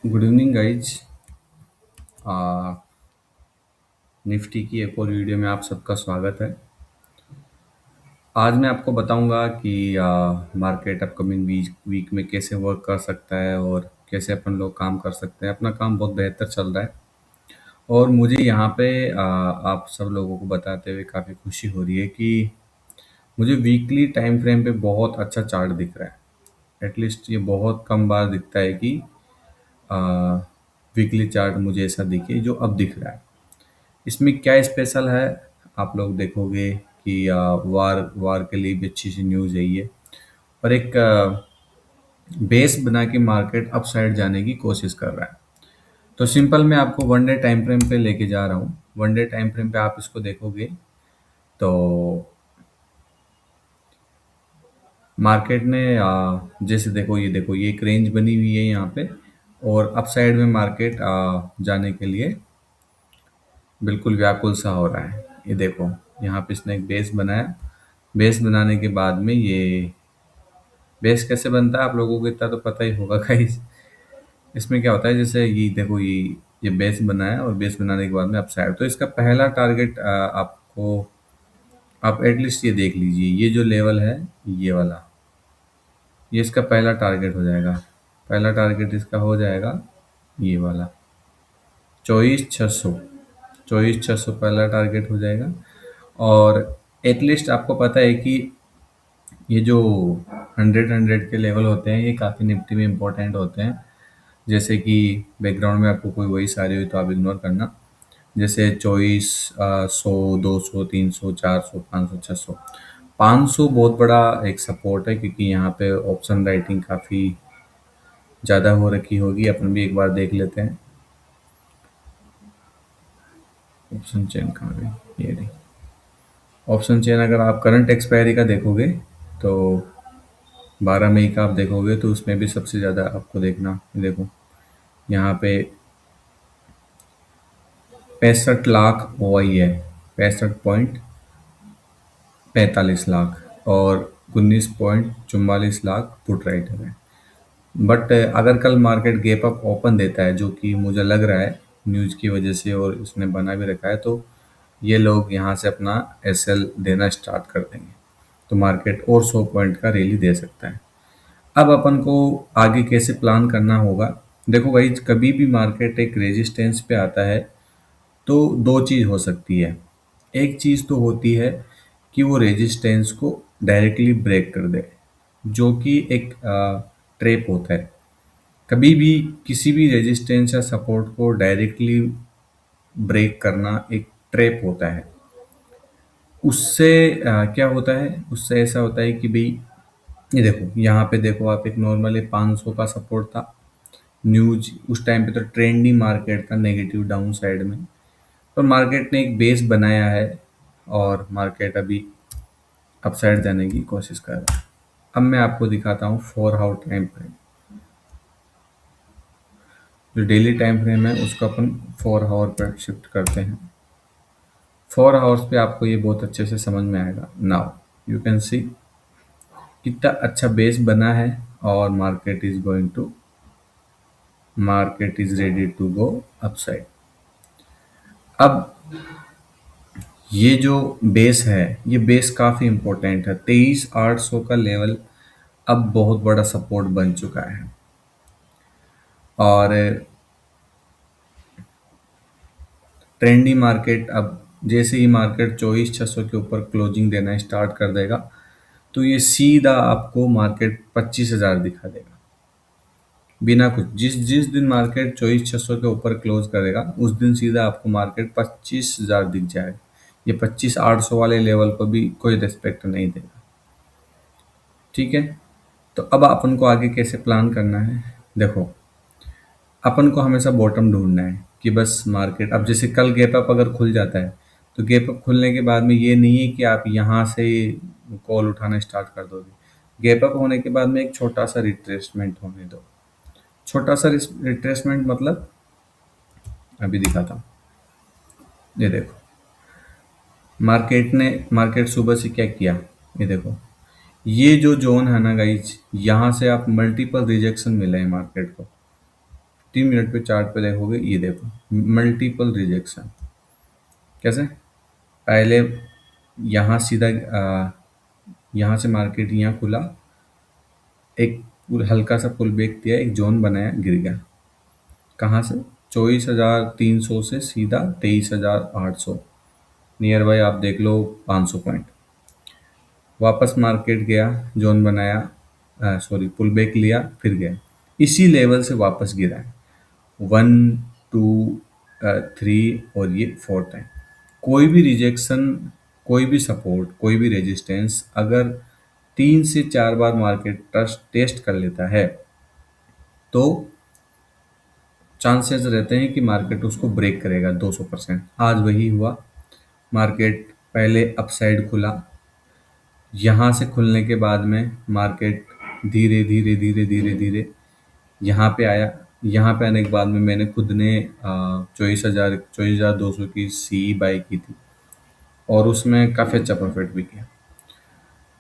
Good evening guys. Nifty की एक और वीडियो में आप सबका स्वागत है। आज मैं आपको बताऊंगा कि मार्केट अपकमिंग वीक में कैसे वर्क कर सकता है और कैसे अपन लोग काम कर सकते हैं। अपना काम बहुत बेहतर चल रहा है और मुझे यहाँ पे आप सब लोगों को बताते हुए काफ़ी खुशी हो रही है कि मुझे वीकली टाइम फ्रेम पे बहुत अच्छा चार्ट दिख रहा है। एटलीस्ट ये बहुत कम बार दिखता है कि वीकली चार्ट मुझे ऐसा दिखे जो अब दिख रहा है। इसमें क्या स्पेशल है, आप लोग देखोगे कि वार वार के लिए भी अच्छी सी न्यूज़ है ये। और एक बेस बना के मार्केट अपसाइड जाने की कोशिश कर रहा है। तो सिंपल मैं आपको वन डे टाइम फ्रेम पे लेके जा रहा हूँ। वन डे टाइम फ्रेम पे आप इसको देखोगे तो मार्केट ने जैसे देखो ये एक रेंज बनी हुई है यहाँ पे और अपसाइड में मार्केट जाने के लिए बिल्कुल व्याकुल सा हो रहा है। ये देखो, यहाँ पे इसने एक बेस बनाया। बेस बनाने के बाद में ये बेस कैसे बनता है आप लोगों को इतना तो पता ही होगा गाइस। इसमें क्या होता है, जैसे ये देखो ये बेस बनाया और बेस बनाने के बाद में अपसाइड, तो इसका पहला टारगेट आपको, आप एटलीस्ट ये देख लीजिए, ये जो लेवल है ये वाला, ये इसका पहला टारगेट हो जाएगा। पहला टारगेट इसका हो जाएगा ये वाला 24,600। 24,600 पहला टारगेट हो जाएगा। और एटलीस्ट आपको पता है कि ये जो 100 के लेवल होते हैं ये काफ़ी निफ्टी में इम्पोर्टेंट होते हैं। जैसे कि बैकग्राउंड में आपको कोई वही सारी हुई तो आप इग्नोर करना। जैसे 24, 100, 200, 300, 400, 500, 600। 500 बहुत बड़ा एक सपोर्ट है क्योंकि यहाँ पे ऑप्शन राइटिंग काफ़ी ज़्यादा हो रखी होगी। अपन भी एक बार देख लेते हैं। ऑप्शन चेन कहाँ गई, ये रही ऑप्शन चेन। अगर आप करंट एक्सपायरी का देखोगे तो 12 मई का आप देखोगे तो उसमें भी सबसे ज़्यादा आपको देखना, देखो यहाँ पे 65 लाख ओआई है, 65.45 लाख, और 19.44 लाख पुट राइटर है। बट अगर कल मार्केट गैप अप ओपन देता है, जो कि मुझे लग रहा है न्यूज़ की वजह से और इसने बना भी रखा है, तो ये लोग यहाँ से अपना एसएल देना स्टार्ट कर देंगे। तो मार्केट और 100 पॉइंट का रैली दे सकता है। अब अपन को आगे कैसे प्लान करना होगा। देखो भाई, कभी भी मार्केट एक रेजिस्टेंस पे आता है तो दो चीज़ हो सकती है। एक चीज़ तो होती है कि वो रेजिस्टेंस को डायरेक्टली ब्रेक कर दे, जो कि एक ट्रैप होता है। कभी भी किसी भी रेजिस्टेंस या सपोर्ट को डायरेक्टली ब्रेक करना एक ट्रैप होता है। उससे क्या होता है, उससे ऐसा होता है कि भाई ये देखो, यहाँ पे देखो आप, एक नॉर्मली 500 का सपोर्ट था। न्यूज उस टाइम पे तो ट्रेंडी मार्केट था नेगेटिव डाउन साइड में, पर मार्केट ने एक बेस बनाया है और मार्केट अभी अपसाइड जाने की कोशिश कर रहा है। अब मैं आपको दिखाता हूँ 4 आवर टाइम फ्रेम। जो डेली टाइम फ्रेम है उसको अपन 4 आवर पर शिफ्ट करते हैं। 4 आवर्स पे आपको ये बहुत अच्छे से समझ में आएगा। नाउ यू कैन सी कितना अच्छा बेस बना है और market is ready to go upside. अब ये जो बेस है, ये बेस काफ़ी इम्पोर्टेंट है। 23,800 का लेवल अब बहुत बड़ा सपोर्ट बन चुका है। और ट्रेंडी मार्केट अब जैसे ही मार्केट 24,600 के ऊपर क्लोजिंग देना स्टार्ट कर देगा तो ये सीधा आपको मार्केट 25,000 दिखा देगा बिना कुछ। जिस जिस दिन मार्केट 24,600 के ऊपर क्लोज करेगा उस दिन सीधा आपको मार्केट 25,000 दिख जाएगा। ये 25,800 वाले लेवल को भी कोई रिस्पेक्ट नहीं देगा। ठीक है, तो अब अपन को आगे कैसे प्लान करना है। देखो, अपन को हमेशा बॉटम ढूंढना है कि बस मार्केट, अब जैसे कल गैप अप अगर खुल जाता है तो गैप अप खुलने के बाद में ये नहीं है कि आप यहाँ से कॉल उठाना स्टार्ट कर दोगे। गैप अप होने के बाद में एक छोटा सा रिट्रेसमेंट होने दो। छोटा सा रिट्रेसमेंट मतलब अभी दिखाता हूँ। ये देखो, मार्केट सुबह से क्या किया, ये देखो, ये जो जोन है ना गाइज, यहाँ से आप मल्टीपल रिजेक्शन मिले हैं मार्केट को। 3 मिनट पे चार्ट पे देखोगे, ये देखो मल्टीपल रिजेक्शन। कैसे? पहले यहाँ सीधा यहाँ से मार्केट यहाँ खुला, एक हल्का सा पुल बैक दिया, एक जोन बनाया, गिर गया। कहाँ से? 24,300 से सीधा 23,800, नियर बाय आप देख लो 500 पॉइंट। वापस मार्केट गया, जोन बनाया, सॉरी पुल बैक लिया, फिर गया, इसी लेवल से वापस गिरा है। 1, 2, 3 और ये फोर्थ टाइम। कोई भी रिजेक्शन, कोई भी सपोर्ट, कोई भी रेजिस्टेंस अगर 3 से 4 बार मार्केट टेस्ट कर लेता है तो चांसेस रहते हैं कि मार्केट उसको ब्रेक करेगा 200%। आज वही हुआ। मार्केट पहले अपसाइड खुला, यहाँ से खुलने के बाद में मार्केट धीरे धीरे धीरे धीरे धीरे यहाँ पे आया। यहाँ पे आने के बाद में मैंने खुद ने 24,200 की सी बाई की थी और उसमें काफ़ी अच्छा प्रॉफिट भी किया।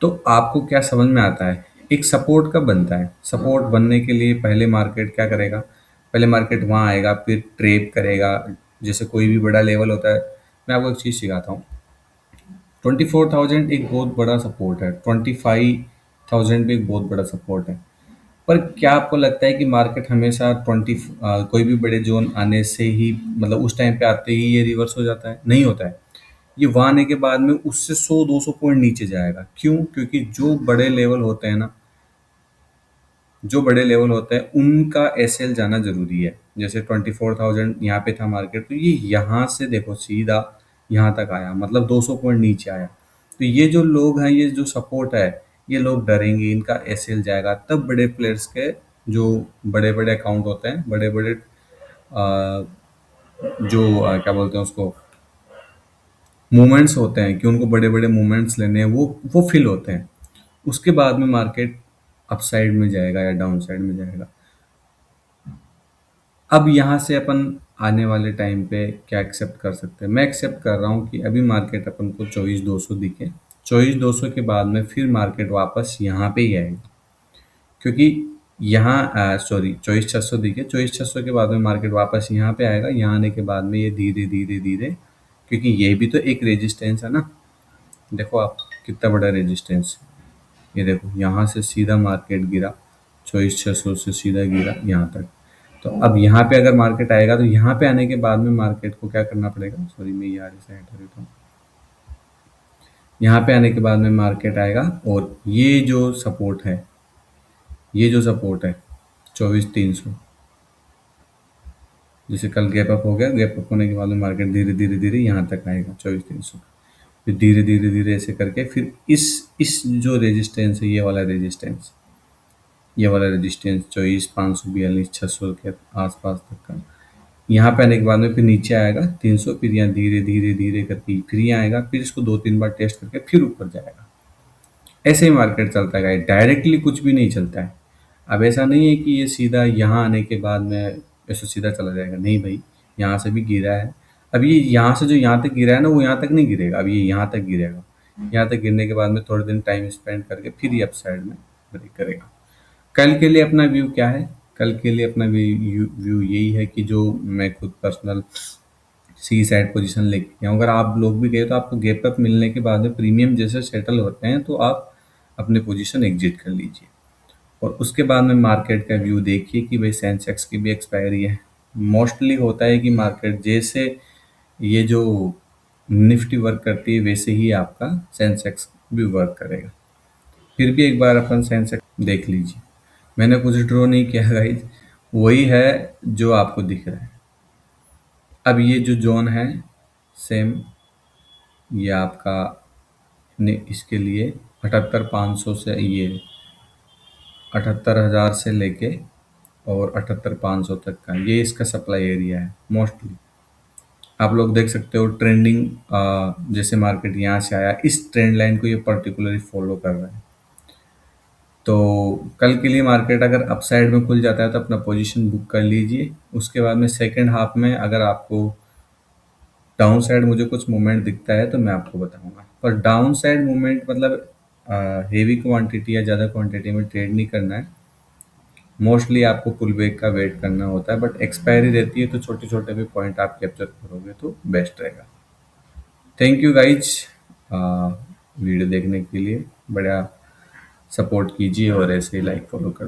तो आपको क्या समझ में आता है, एक सपोर्ट कब बनता है? सपोर्ट बनने के लिए पहले मार्केट क्या करेगा? पहले मार्केट वहाँ आएगा, फिर ट्रेप करेगा। जैसे कोई भी बड़ा लेवल होता है, मैं आपको एक चीज़ सिखाता हूँ। 24,000 एक बहुत बड़ा सपोर्ट है, 25,000 भी एक बहुत बड़ा सपोर्ट है। पर क्या आपको लगता है कि मार्केट हमेशा कोई भी बड़े जोन आने से ही, मतलब उस टाइम पे आते ही ये रिवर्स हो जाता है? नहीं होता है। ये वहाँ आने के बाद में उससे 100-200 पॉइंट नीचे जाएगा। क्यों? क्योंकि जो बड़े लेवल होते हैं उनका एसएल जाना जरूरी है। जैसे 24,000 यहाँ पे था मार्केट, तो ये यहाँ से देखो सीधा यहाँ तक आया, मतलब 200 पॉइंट नीचे आया। तो ये जो लोग हैं, ये जो सपोर्ट है, ये लोग डरेंगे, इनका एसएल जाएगा। तब बड़े प्लेयर्स के जो बड़े बड़े अकाउंट होते हैं, बड़े बड़े जो क्या बोलते हैं उसको, मूवमेंट्स होते हैं, कि उनको बड़े बड़े मूवमेंट्स लेने हैं, वो फिल होते हैं। उसके बाद में मार्केट अपसाइड में जाएगा या डाउन साइड में जाएगा। अब यहाँ से अपन आने वाले टाइम पे क्या एक्सेप्ट कर सकते हैं? मैं एक्सेप्ट कर रहा हूँ कि अभी मार्केट अपन को 24,200 दिखे, 24,200 के बाद में फिर मार्केट वापस यहाँ पे ही आएगा। क्योंकि यहाँ सॉरी 24,600 दिखे, 24,600 के बाद में मार्केट वापस यहाँ पे आएगा। यहाँ आने के बाद में ये धीरे धीरे धीरे, क्योंकि ये भी तो एक रेजिस्टेंस है ना। देखो आप, कितना बड़ा रेजिस्टेंस। ये देखो यहाँ से सीधा मार्केट गिरा, 24,600 से सीधा गिरा यहाँ तक। तो अब यहाँ पे अगर मार्केट आएगा, तो यहाँ पे आने के बाद में मार्केट को क्या करना पड़ेगा? सॉरी, मैं यहाँ से हटा देता हूँ। यहाँ पे आने के बाद में मार्केट आएगा और ये जो सपोर्ट है 24,300, जैसे कल गैप अप हो गया, गैप अप होने के बाद में मार्केट धीरे धीरे धीरे यहाँ तक आएगा 24,300। फिर धीरे धीरे धीरे ऐसे करके फिर इस जो रेजिस्टेंस है, ये वाला रेजिस्टेंस 24,542, 600 के आसपास तक का, यहाँ पे आने के बाद में फिर नीचे आएगा 300, फिर यहाँ धीरे धीरे धीरे करके फिर यहाँ आएगा, फिर इसको 2-3 बार टेस्ट करके फिर ऊपर जाएगा। ऐसे ही मार्केट चलता है, डायरेक्टली कुछ भी नहीं चलता है। अब ऐसा नहीं है कि ये सीधा यहाँ आने के बाद में ऐसे सीधा चला जाएगा, नहीं भाई, यहाँ से भी गिरा है। अब ये यहाँ से जो यहाँ तक गिरा है ना, वो यहाँ तक नहीं गिरेगा, अब ये यहाँ तक गिरेगा। यहाँ तक गिरने के बाद में थोड़े दिन टाइम स्पेंड करके फिर ये अप साइड में ब्रेक करेगा। कल के लिए अपना व्यू क्या है? कल के लिए अपना व्यू यही है कि जो मैं खुद पर्सनल सी साइड पोजीशन लेके गया हूँ। अगर आप लोग भी गए तो आपको गैप अप मिलने के बाद में प्रीमियम जैसे सेटल होते हैं, तो आप अपने पोजीशन एग्जिट कर लीजिए। और उसके बाद में मार्केट का व्यू देखिए कि भाई सेंसेक्स की भी एक्सपायरी है। मोस्टली होता है कि मार्केट जैसे ये जो निफ्टी वर्क करती है, वैसे ही आपका सेंसेक्स भी वर्क करेगा। फिर भी एक बार अपन सेंसेक्स देख लीजिए। मैंने कुछ ड्रॉ नहीं किया गाइज, वही है जो आपको दिख रहा है। अब ये जो जोन है सेम, ये आपका इसके लिए 78,500 से, ये 78,000 से लेके और 78,500 तक का ये इसका सप्लाई एरिया है। मोस्टली आप लोग देख सकते हो ट्रेंडिंग, जैसे मार्केट यहाँ से आया, इस ट्रेंड लाइन को ये पर्टिकुलरली फॉलो कर रहा है। तो कल के लिए मार्केट अगर अपसाइड में खुल जाता है तो अपना पोजीशन बुक कर लीजिए। उसके बाद में सेकंड हाफ में अगर आपको डाउन साइड मुझे कुछ मूवमेंट दिखता है तो मैं आपको बताऊंगा। पर डाउन साइड मूवमेंट मतलब हेवी क्वांटिटी या ज़्यादा क्वांटिटी में ट्रेड नहीं करना है। मोस्टली आपको पुल बैक का वेट करना होता है, बट एक्सपायरी रहती है तो छोटे छोटे भी पॉइंट आप कैप्चर करोगे तो बेस्ट रहेगा। थैंक यू गाइज, वीडियो देखने के लिए। बड़ा सपोर्ट कीजिए और ऐसे ही लाइक फॉलो कर